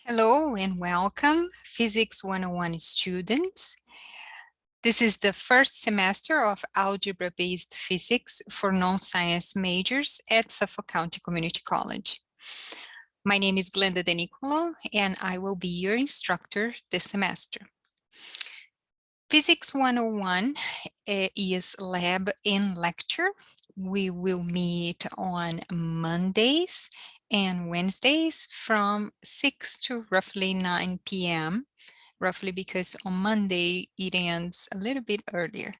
Hello and welcome, Physics 101 students. This is the first semester of algebra-based physics for non-science majors at Suffolk County Community College. My name is Glenda De Nicolo, and I will be your instructor this semester. Physics 101 is lab and lecture. We will meet on Mondays and Wednesdays from 6 to roughly 9 p.m. roughly because on Monday it ends a little bit earlier.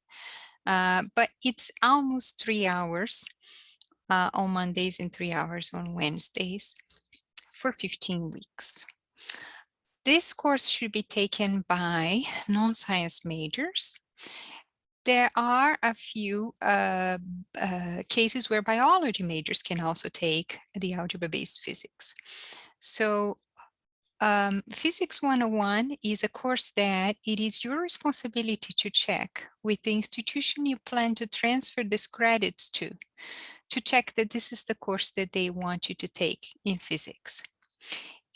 But it's almost 3 hours on Mondays and 3 hours on Wednesdays for 15 weeks. This course should be taken by non-science majors. There are a few cases where biology majors can also take the algebra-based physics. So Physics 101 is a course that it is your responsibility to check with the institution you plan to transfer these credits to check that this is the course that they want you to take in physics.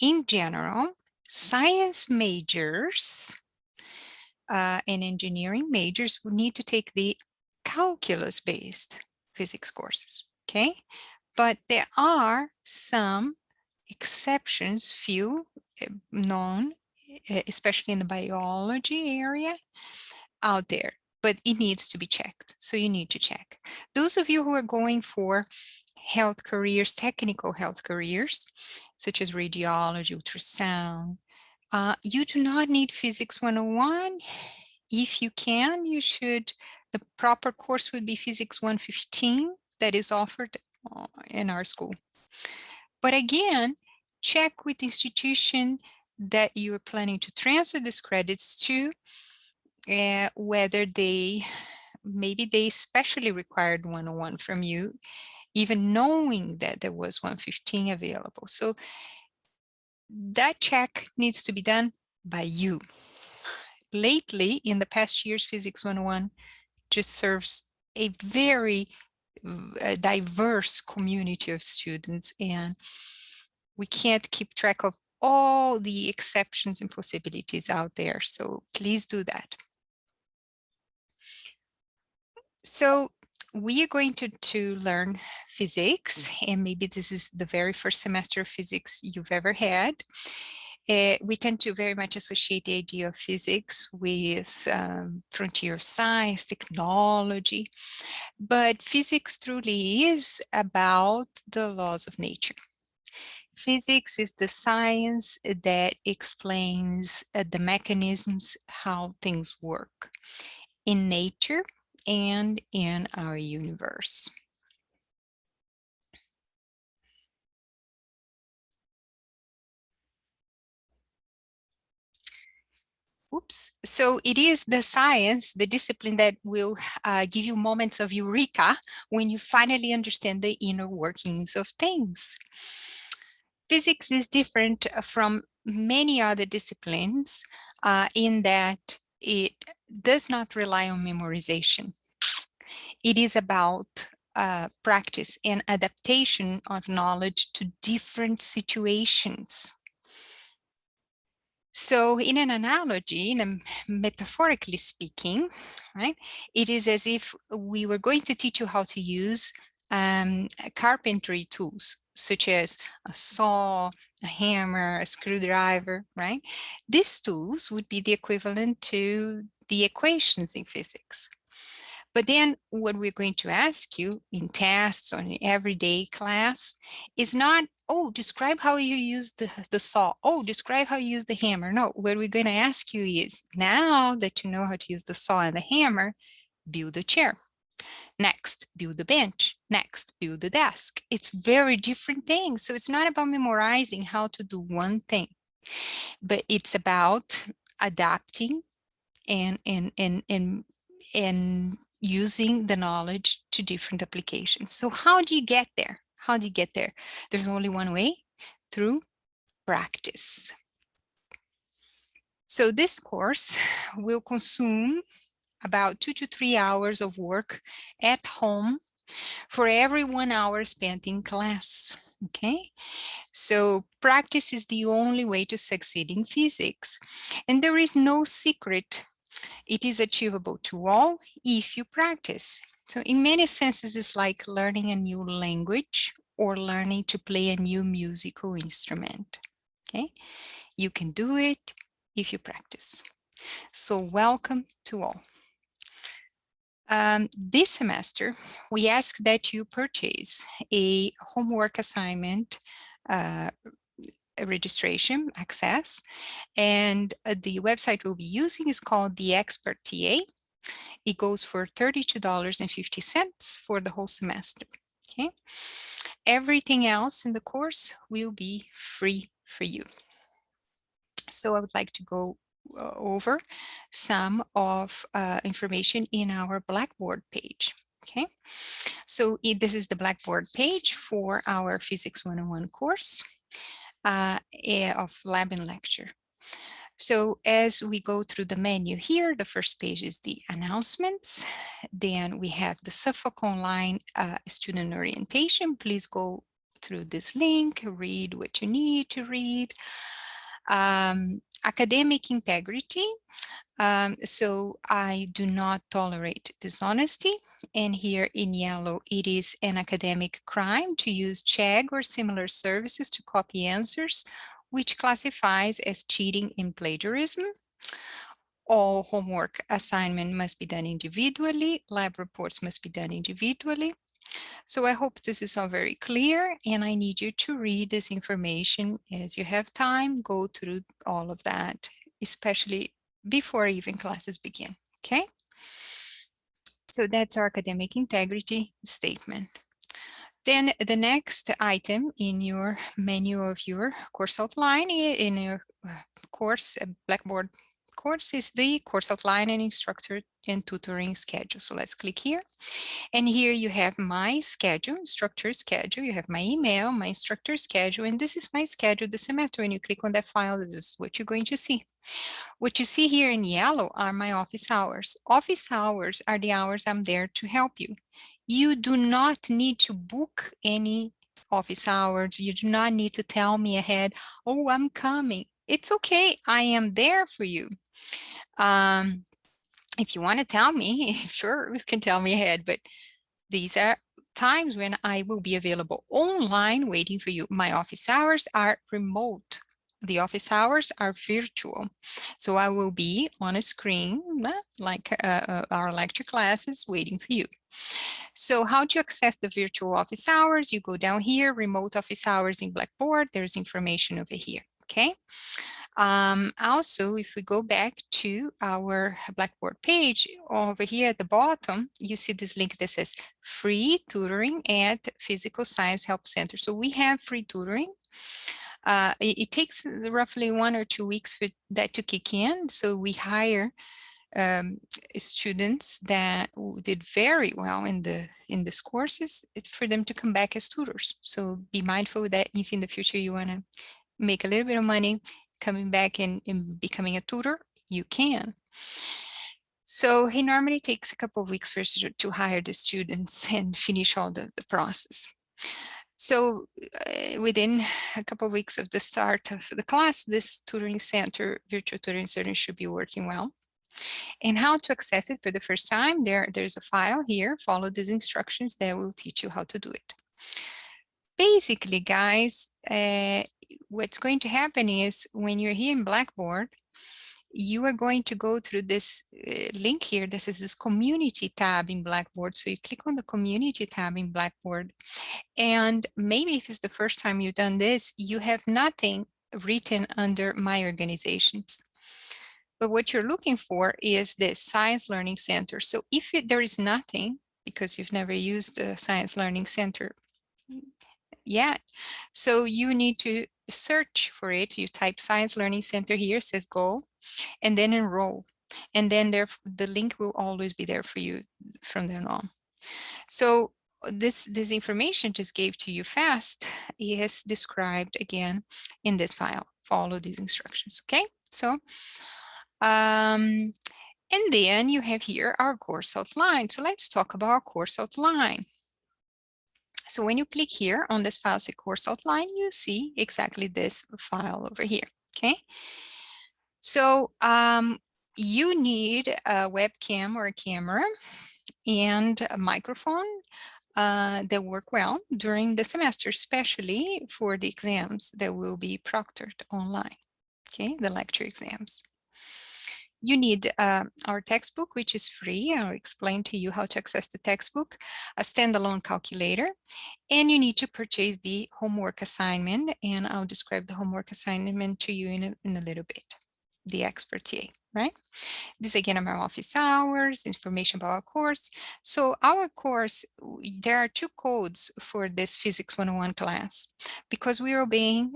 In general, science majors and engineering majors would need to take the calculus-based physics courses, okay? But there are some exceptions, few known, especially in the biology area out there, but it needs to be checked. So you need to check. Those of you who are going for health careers, technical health careers, such as radiology, ultrasound, you do not need Physics 101. If you can, you should, the proper course would be Physics 115 that is offered in our school. But again, check with the institution that you are planning to transfer these credits to, whether maybe they specially required 101 from you, even knowing that there was 115 available. So that check needs to be done by you. Lately, in the past years, Physics 101 just serves a very diverse community of students, and we can't keep track of all the exceptions and possibilities out there. So please do that. So we are going to learn physics, and maybe this is the very first semester of physics you've ever had. We tend to very much associate the idea of physics with frontier science, technology, but physics truly is about the laws of nature. Physics is the science that explains the mechanisms, how things work in nature and in our universe. Oops. So it is the science, the discipline that will give you moments of eureka when you finally understand the inner workings of things. Physics is different from many other disciplines in that it does not rely on memorization. It is about practice and adaptation of knowledge to different situations. So in an analogy, metaphorically speaking, right, it is as if we were going to teach you how to use carpentry tools, such as a saw, a hammer, a screwdriver, right? These tools would be the equivalent to the equations in physics. But then what we're going to ask you in tests or in everyday class is not, oh, describe how you use the saw. Oh, describe how you use the hammer. No, what we're going to ask you is, now that you know how to use the saw and the hammer, build a chair. Next, build a bench. Next, build a desk. It's very different things. So it's not about memorizing how to do one thing, but it's about adapting and using the knowledge to different applications. So how do you get there? How do you get there? There's only one way, through practice. So this course will consume about 2 to 3 hours of work at home for every 1 hour spent in class. Okay, so practice is the only way to succeed in physics, and there is no secret. It is achievable to all if you practice. So in many senses, it's like learning a new language or learning to play a new musical instrument. Okay, you can do it if you practice. So welcome to all. This semester, we ask that you purchase a homework assignment registration access, and the website we'll be using is called the Expert TA. It goes for $32.50 for the whole semester. Okay, everything else in the course will be free for you. So I would like to go over some of information in our Blackboard page. Okay, so this is the Blackboard page for our Physics 101 course of lab and lecture. So as we go through the menu here, the first page is the announcements. Then we have the Suffolk Online student orientation. Please go through this link, read what you need to read. Academic integrity. So I do not tolerate dishonesty. And here in yellow, it is an academic crime to use CHEG or similar services to copy answers, which classifies as cheating and plagiarism. All homework assignment must be done individually. Lab reports must be done individually. So I hope this is all very clear, and I need you to read this information as you have time, go through all of that, especially before even classes begin, okay? So that's our academic integrity statement. Then the next item in your menu of your course outline, in your course, Blackboard course, is the course outline and instructor and tutoring schedule. So let's click here. And here you have my schedule, instructor schedule. You have my email, my instructor schedule, and this is my schedule this semester. When you click on that file, this is what you're going to see. What you see here in yellow are my office hours. Office hours are the hours I'm there to help you. You do not need to book any office hours. You do not need to tell me ahead, oh, I'm coming. It's okay. I am there for you. If you want to tell me, sure, you can tell me ahead, but these are times when I will be available online waiting for you. My office hours are remote. The office hours are virtual. So I will be on a screen like our lecture classes waiting for you. So how do you access the virtual office hours? You go down here, remote office hours in Blackboard. There's information over here, okay? Also, if we go back to our Blackboard page, over here at the bottom, you see this link that says free tutoring at Physical Science Help Center. So we have free tutoring. It takes roughly 1 or 2 weeks for that to kick in. So we hire students that did very well in these courses for them to come back as tutors. So be mindful that if in the future you want to make a little bit of money coming back and becoming a tutor, you can. So he normally takes a couple of weeks first to hire the students and finish all the process. So within a couple of weeks of the start of the class, this tutoring center, virtual tutoring center, should be working well. And how to access it for the first time, there's a file here. Follow these instructions that will teach you how to do it. Basically, guys, what's going to happen is when you're here in Blackboard, you are going to go through this link here. This is this community tab in Blackboard. So you click on the community tab in Blackboard. And maybe if it's the first time you've done this, you have nothing written under my organizations. But what you're looking for is the Science Learning Center. So if there is nothing, because you've never used the Science Learning Center yet, so you need to search for it. You type Science Learning Center here, it says go, and then enroll. And then the link will always be there for you from then on. So this information just gave to you fast is described again in this file. Follow these instructions, okay? So, and then you have here our course outline. So let's talk about our course outline. So when you click here on this file say course outline, you see exactly this file over here, okay? So you need a webcam or a camera and a microphone that work well during the semester, especially for the exams that will be proctored online, okay, the lecture exams. You need our textbook, which is free. I'll explain to you how to access the textbook, a standalone calculator, and you need to purchase the homework assignment, and I'll describe the homework assignment to you in a little bit, the expert TA, right? This again are my office hours, information about our course. So our course, there are two codes for this Physics 101 class because we are obeying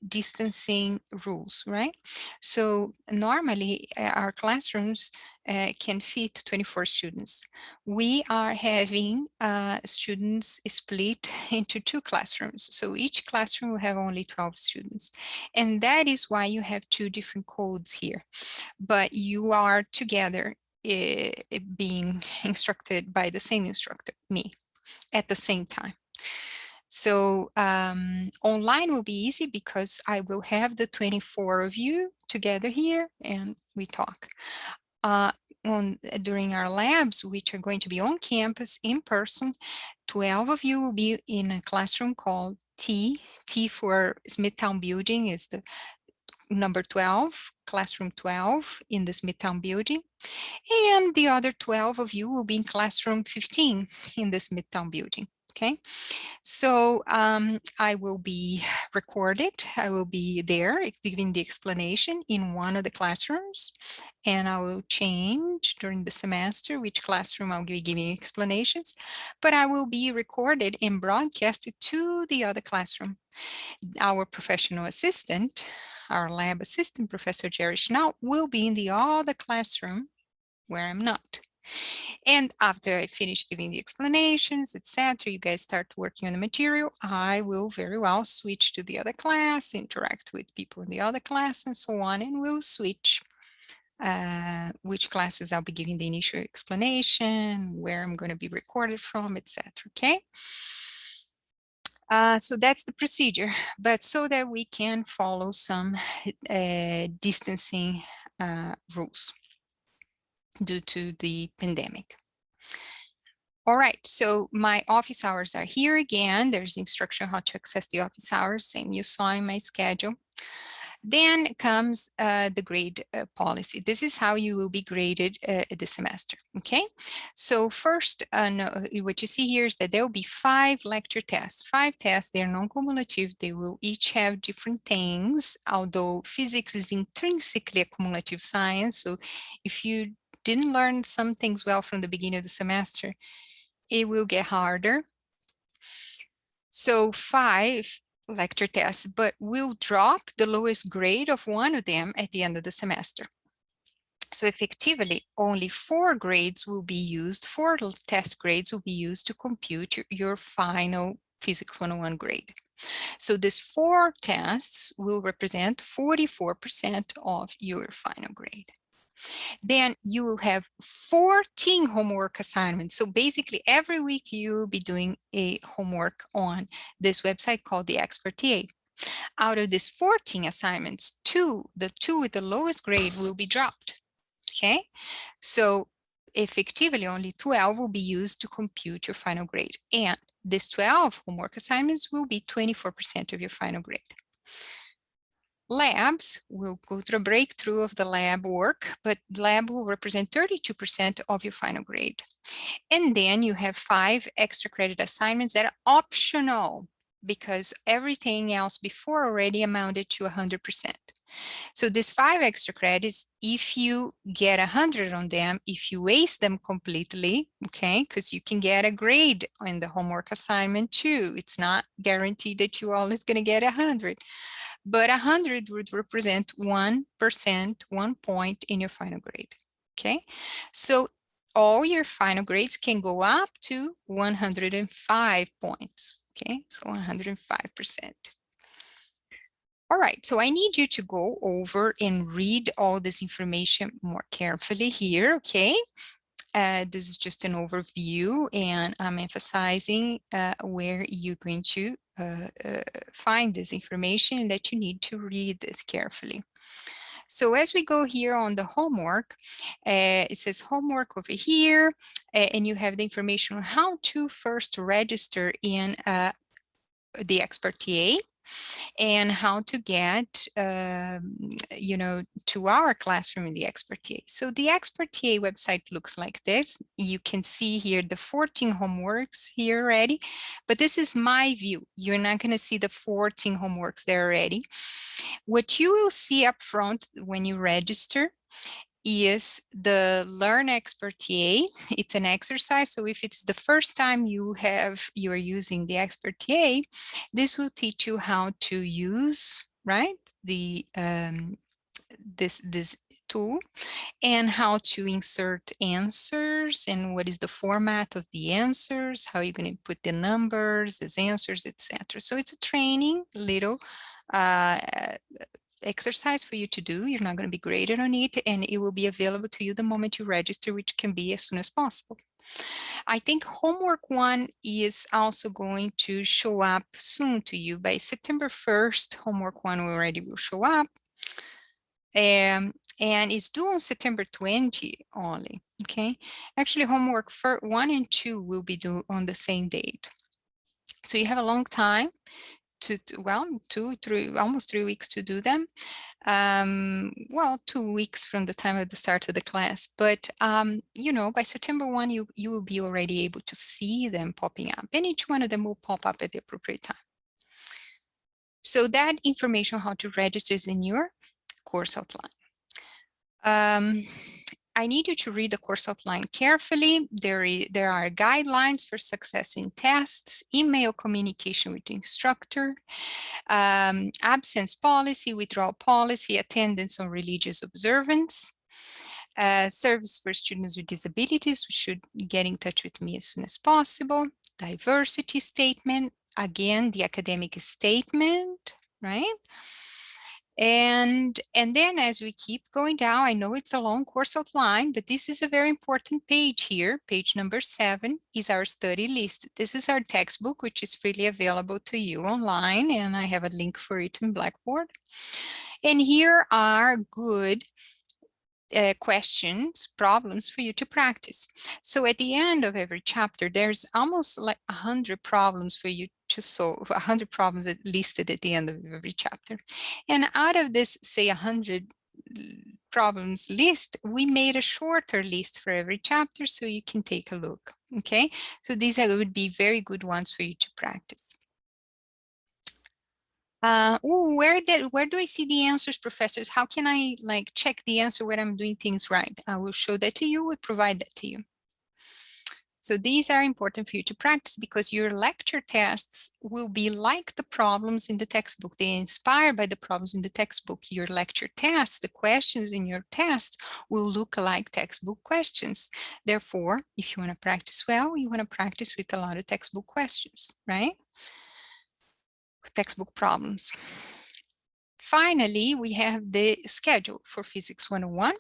distancing rules, right? So normally our classrooms can fit 24 students. We are having students split into two classrooms. So each classroom will have only 12 students. And that is why you have two different codes here. But you are together being instructed by the same instructor, me, at the same time. So online will be easy because I will have the 24 of you together here and we talk. During our labs, which are going to be on campus in person, 12 of you will be in a classroom called T. T for Smithtown Building is the number 12, classroom 12 in the Smithtown Building. And the other 12 of you will be in classroom 15 in the Smithtown Building. Okay, so I will be recorded. I will be there giving the explanation in one of the classrooms, and I will change during the semester which classroom I'll be giving explanations, but I will be recorded and broadcasted to the other classroom. Our professional assistant, our lab assistant, Professor Jerry Schnaut, will be in the other classroom where I'm not. And after I finish giving the explanations, etc., you guys start working on the material, I will very well switch to the other class, interact with people in the other class, and so on, and we'll switch which classes I'll be giving the initial explanation, where I'm going to be recorded from, etc. Okay. So that's the procedure, but so that we can follow some distancing rules due to the pandemic. All right, so my office hours are here again. There's instruction how to access the office hours, same you saw in my schedule. Then comes the grade policy. This is how you will be graded this semester, okay? So first, what you see here is that there will be 5 lecture tests. 5 tests, they're non-cumulative. They will each have different things, although physics is intrinsically a cumulative science. So if you didn't learn some things well from the beginning of the semester, it will get harder. So 5 lecture tests, but we'll drop the lowest grade of one of them at the end of the semester. So effectively, only 4 grades will be used, 4 test grades will be used to compute your final Physics 101 grade. So these 4 tests will represent 44% of your final grade. Then you will have 14 homework assignments. So basically every week you will be doing a homework on this website called the Expert TA. Out of these 14 assignments, the two with the lowest grade will be dropped, okay? So effectively only 12 will be used to compute your final grade. And these 12 homework assignments will be 24% of your final grade. Labs will go through a breakthrough of the lab work, but lab will represent 32% of your final grade. And then you have 5 extra credit assignments that are optional because everything else before already amounted to 100%. So these 5 extra credits, if you get 100 on them, if you waste them completely, okay, because you can get a grade on the homework assignment too. It's not guaranteed that you're always going to get 100. But 100 would represent 1%, 1 point in your final grade, okay? So all your final grades can go up to 105 points, okay? So 105%. All right, so I need you to go over and read all this information more carefully here, okay? This is just an overview, and I'm emphasizing where you're going to find this information, that you need to read this carefully. So as we go here on the homework, it says homework over here, and you have the information on how to first register in the Expert TA, and how to get, to our classroom in the Expert TA. So the Expert TA website looks like this. You can see here the 14 homeworks here already, but this is my view. You're not going to see the 14 homeworks there already. What you will see up front when you register is the Learn Expert TA. It's an exercise. So if it's the first time you are using the Expert TA, this will teach you how to use, right, the this tool, and how to insert answers, and what is the format of the answers, how you're going to put the numbers as answers, etc. So it's a training little exercise for you to do. You're not going to be graded on it, and it will be available to you the moment you register, which can be as soon as possible. I think homework 1 is also going to show up soon to you. By September 1st, homework 1 already will show up. And it's due on September 20 only, okay? Actually, homework 1 and 2 will be due on the same date. So you have a long time well, almost 3 weeks to do them. Well, 2 weeks from the time of the start of the class, but by September 1, you will be already able to see them popping up, and each one of them will pop up at the appropriate time. So that information, how to register, is in your course outline. I need you to read the course outline carefully. There are guidelines for success in tests, email communication with the instructor, absence policy, withdrawal policy, attendance on religious observance, service for students with disabilities who should get in touch with me as soon as possible, diversity statement, again, the academic statement, right? And then as we keep going down, I know it's a long course outline, but this is a very important page here. Page number 7 is our study list. This is our textbook, which is freely available to you online, and I have a link for it in Blackboard. And here are good questions, problems for you to practice. So at the end of every chapter, there's almost like 100 problems for you to solve, 100 problems listed at the end of every chapter. And out of this, say 100 problems list, we made a shorter list for every chapter so you can take a look, okay? So these would be very good ones for you to practice. Where do I see the answers, professors? How can I check the answer when I'm doing things right? I will show that to you, we'll provide that to you. So these are important for you to practice, because your lecture tests will be like the problems in the textbook. They're inspired by the problems in the textbook. Your lecture tests, the questions in your test, will look like textbook questions. Therefore, if you want to practice well, you want to practice with a lot of textbook questions, right? Textbook problems. Finally, we have the schedule for Physics 101.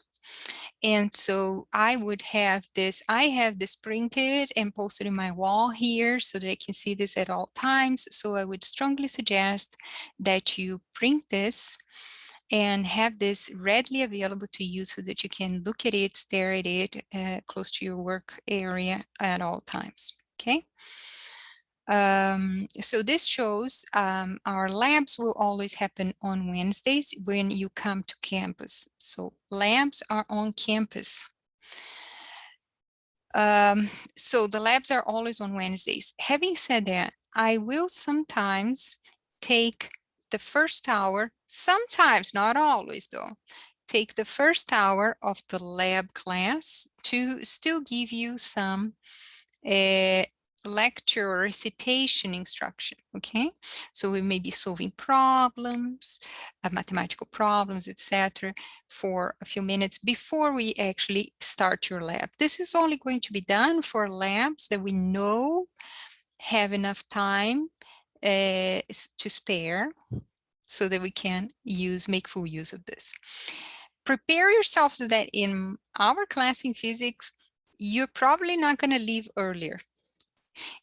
And so I have this printed and posted in my wall here so that I can see this at all times. So I would strongly suggest that you print this and have this readily available to you so that you can look at it, stare at it close to your work area at all times, okay? So this shows our labs will always happen on Wednesdays when you come to campus. So labs are on campus. So the labs are always on Wednesdays. Having said that, I will sometimes take the first hour, sometimes, not always though, take the first hour of the lab class to still give you some lecture or recitation instruction, okay? So we may be solving problems, mathematical problems, etc., for a few minutes before we actually start your lab. This is only going to be done for labs that we know have enough time to spare so that we can make full use of this. Prepare yourself so that in our class in physics, you're probably not going to leave earlier.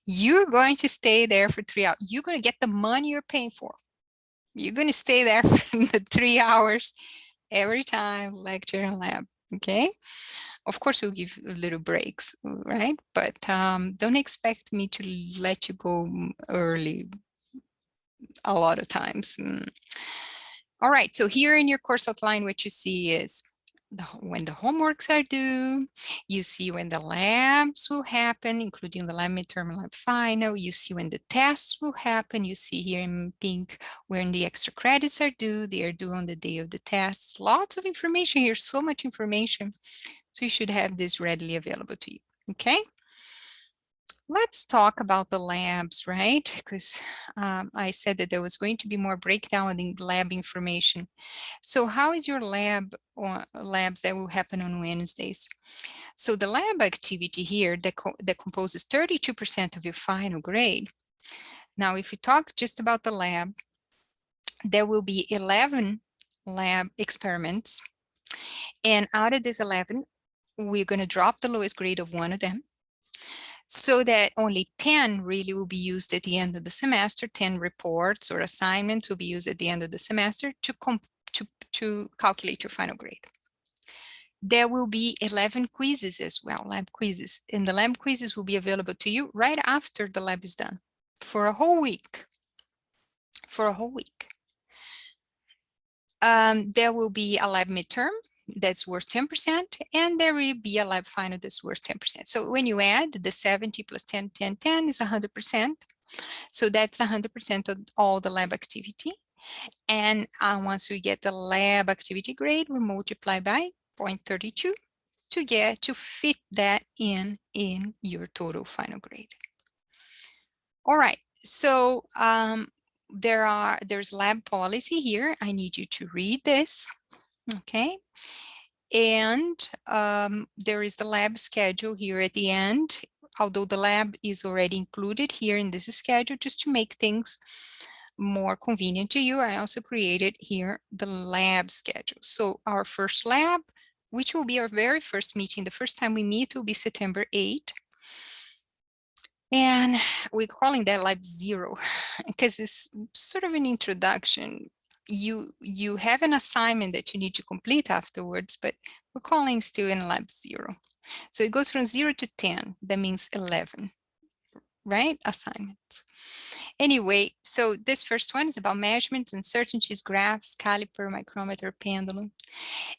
You're going to stay there for 3 hours. You're going to get the money you're paying for. You're going to stay there for the 3 hours every time, lecture and lab, okay? Of course, we'll give little breaks, right? But don't expect me to let you go early a lot of times. All right, so here in your course outline, what you see is when the homeworks are due, you see when the labs will happen, including the lab midterm and lab final, you see when the tests will happen, you see here in pink when the extra credits are due, they are due on the day of the tests. Lots of information here, so much information. So you should have this readily available to you, okay? Let's talk about the labs, right? Because I said that there was going to be more breakdown in lab information. So how is your labs that will happen on Wednesdays? So the lab activity here that composes 32% of your final grade. Now, if we talk just about the lab, there will be 11 lab experiments. And out of these 11, we're going to drop the lowest grade of one of them, so that only 10 really will be used at the end of the semester. 10 reports or assignments will be used at the end of the semester to calculate your final grade. There will be 11 quizzes as well, lab quizzes, and the lab quizzes will be available to you right after the lab is done for a whole week. For a whole week. There will be a lab midterm that's worth 10%, and there will be a lab final that's worth 10%. So when you add the 70 plus 10, 10, 10 is 100%. So that's 100% of all the lab activity. And once we get the lab activity grade, we multiply by 0.32 to fit that in your total final grade. All right, so there's lab policy here. I need you to read this, okay? And there is the lab schedule here at the end, although the lab is already included here in this schedule, just to make things more convenient to you. I also created here the lab schedule. So our first lab, which will be our very first meeting, the first time we meet will be September 8th. And we're calling that lab 0 because it's sort of an introduction. You have an assignment that you need to complete afterwards, but we're calling still in lab 0. So it goes from 0 to 10. That means 11, right? Assignments. Anyway, so this first one is about measurements, uncertainties, graphs, caliper, micrometer, pendulum.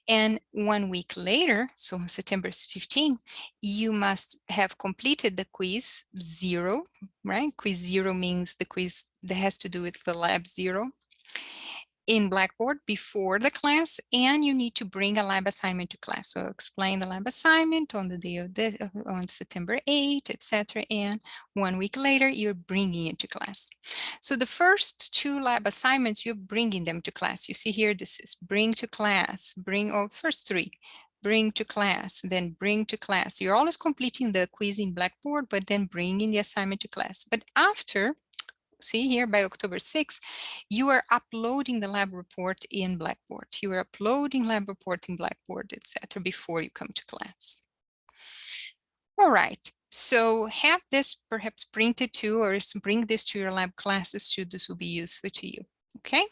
And 1 week later, so September 15, you must have completed the quiz 0, right? Quiz 0 means the quiz that has to do with the lab 0 in Blackboard before the class, and you need to bring a lab assignment to class. So explain the lab assignment on the day of on September 8, etc. And 1 week later, you're bringing it to class. So the first 2 lab assignments, you're bringing them to class. You see here, this is bring to class, first 3, bring to class, then bring to class. You're always completing the quiz in Blackboard, but then bringing the assignment to class. But after, see here, by October 6th, you are uploading the lab report in Blackboard. You are uploading lab report in Blackboard, etc. before you come to class. All right, so have this perhaps printed too, or bring this to your lab classes too. This will be useful to you, okay?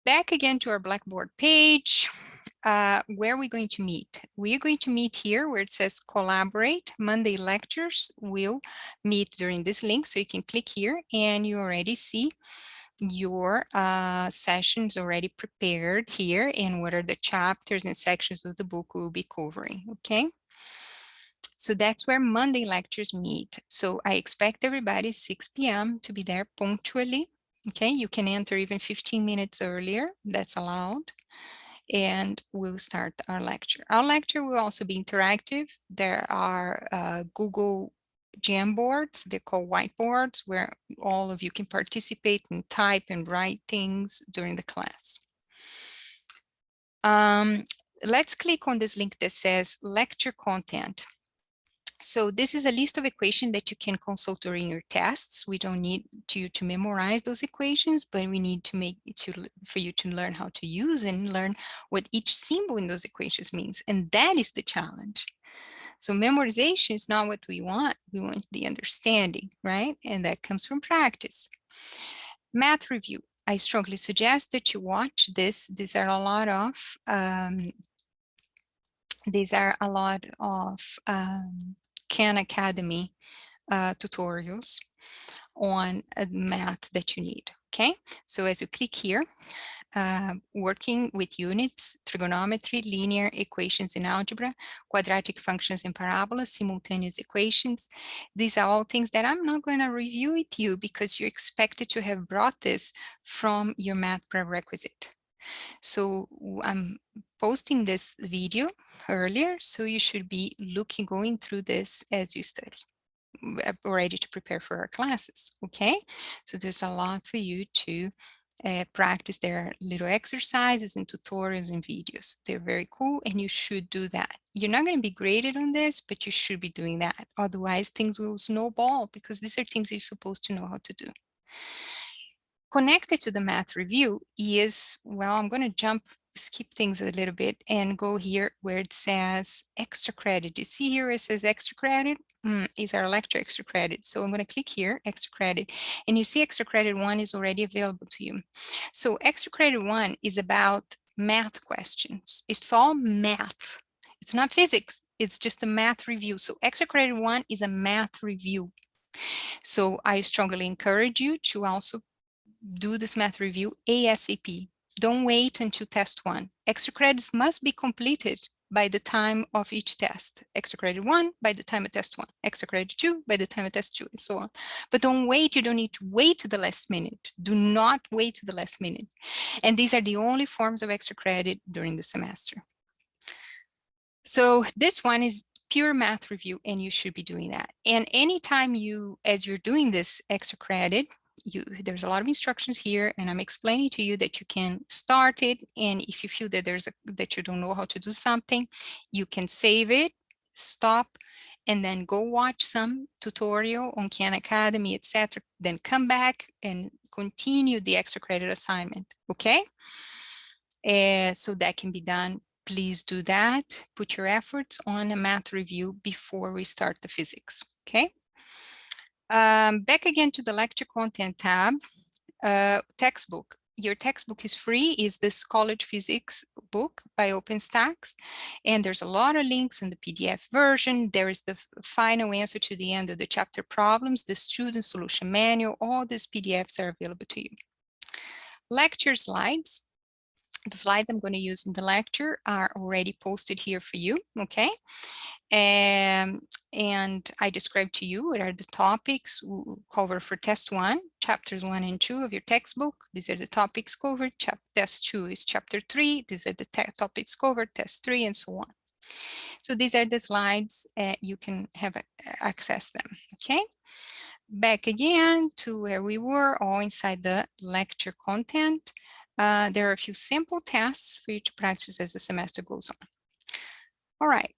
Back again to our Blackboard page. Where are we going to meet? We are going to meet here where it says collaborate. Monday lectures will meet during this link. So you can click here and you already see your sessions already prepared here and what are the chapters and sections of the book we'll be covering, okay? So that's where Monday lectures meet. So I expect everybody 6 p.m. to be there punctually, okay? You can enter even 15 minutes earlier, that's allowed. And we'll start our lecture. Our lecture will also be interactive. There are Google Jamboards, they're called whiteboards, where all of you can participate and type and write things during the class. Let's click on this link that says lecture content. So this is a list of equations that you can consult during your tests. We don't need you to memorize those equations, but we need to for you to learn how to use and learn what each symbol in those equations means. And that is the challenge. So memorization is not what we want. We want the understanding, right? And that comes from practice. Math review. I strongly suggest that you watch this. These are a lot of Khan Academy tutorials on math that you need. Okay, so as you click here, working with units, trigonometry, linear equations in algebra, quadratic functions and parabolas, simultaneous equations. These are all things that I'm not going to review with you because you're expected to have brought this from your math prerequisite. So I'm posting this video earlier, so you should be going through this as you study, ready to prepare for our classes. Okay, so there's a lot for you to practice. There are little exercises and tutorials and videos. They're very cool, and you should do that. You're not going to be graded on this, but you should be doing that. Otherwise, things will snowball because these are things you're supposed to know how to do. Connected to the math review is, well, I'm going to skip things a little bit and go here where it says extra credit. You see here it says extra credit is our lecture extra credit. So I'm going to click here, extra credit, and you see extra credit 1 is already available to you. So extra credit 1 is about math questions. It's all math. It's not physics. It's just a math review. So extra credit 1 is a math review. So I strongly encourage you to also do this math review ASAP. Don't wait until test 1. Extra credits must be completed by the time of each test. Extra credit 1 by the time of test 1. Extra credit 2 by the time of test 2, and so on. But don't wait. You don't need to wait to the last minute. Do not wait to the last minute. And these are the only forms of extra credit during the semester. So this one is pure math review, and you should be doing that. And anytime as you're doing this extra credit, there's a lot of instructions here, and I'm explaining to you that you can start it, and if you feel that that you don't know how to do something, you can save it, stop, and then go watch some tutorial on Khan Academy, etc. Then come back and continue the extra credit assignment. Okay, so that can be done. Please do that. Put your efforts on a math review before we start the physics. Okay. Back again to the lecture content tab. Textbook. Your textbook is free, is this college physics book by OpenStax. And there's a lot of links in the PDF version. There is the final answer to the end of the chapter problems, the student solution manual. All these PDFs are available to you. Lecture slides. The slides I'm going to use in the lecture are already posted here for you, okay? And I described to you what are the topics covered for test 1, chapters 1 and 2 of your textbook. These are the topics covered. Test 2 is chapter 3. These are the topics covered, test 3, and so on. So these are the slides. You can have access them, okay? Back again to where we were, all inside the lecture content. There are a few simple tests for you to practice as the semester goes on. All right.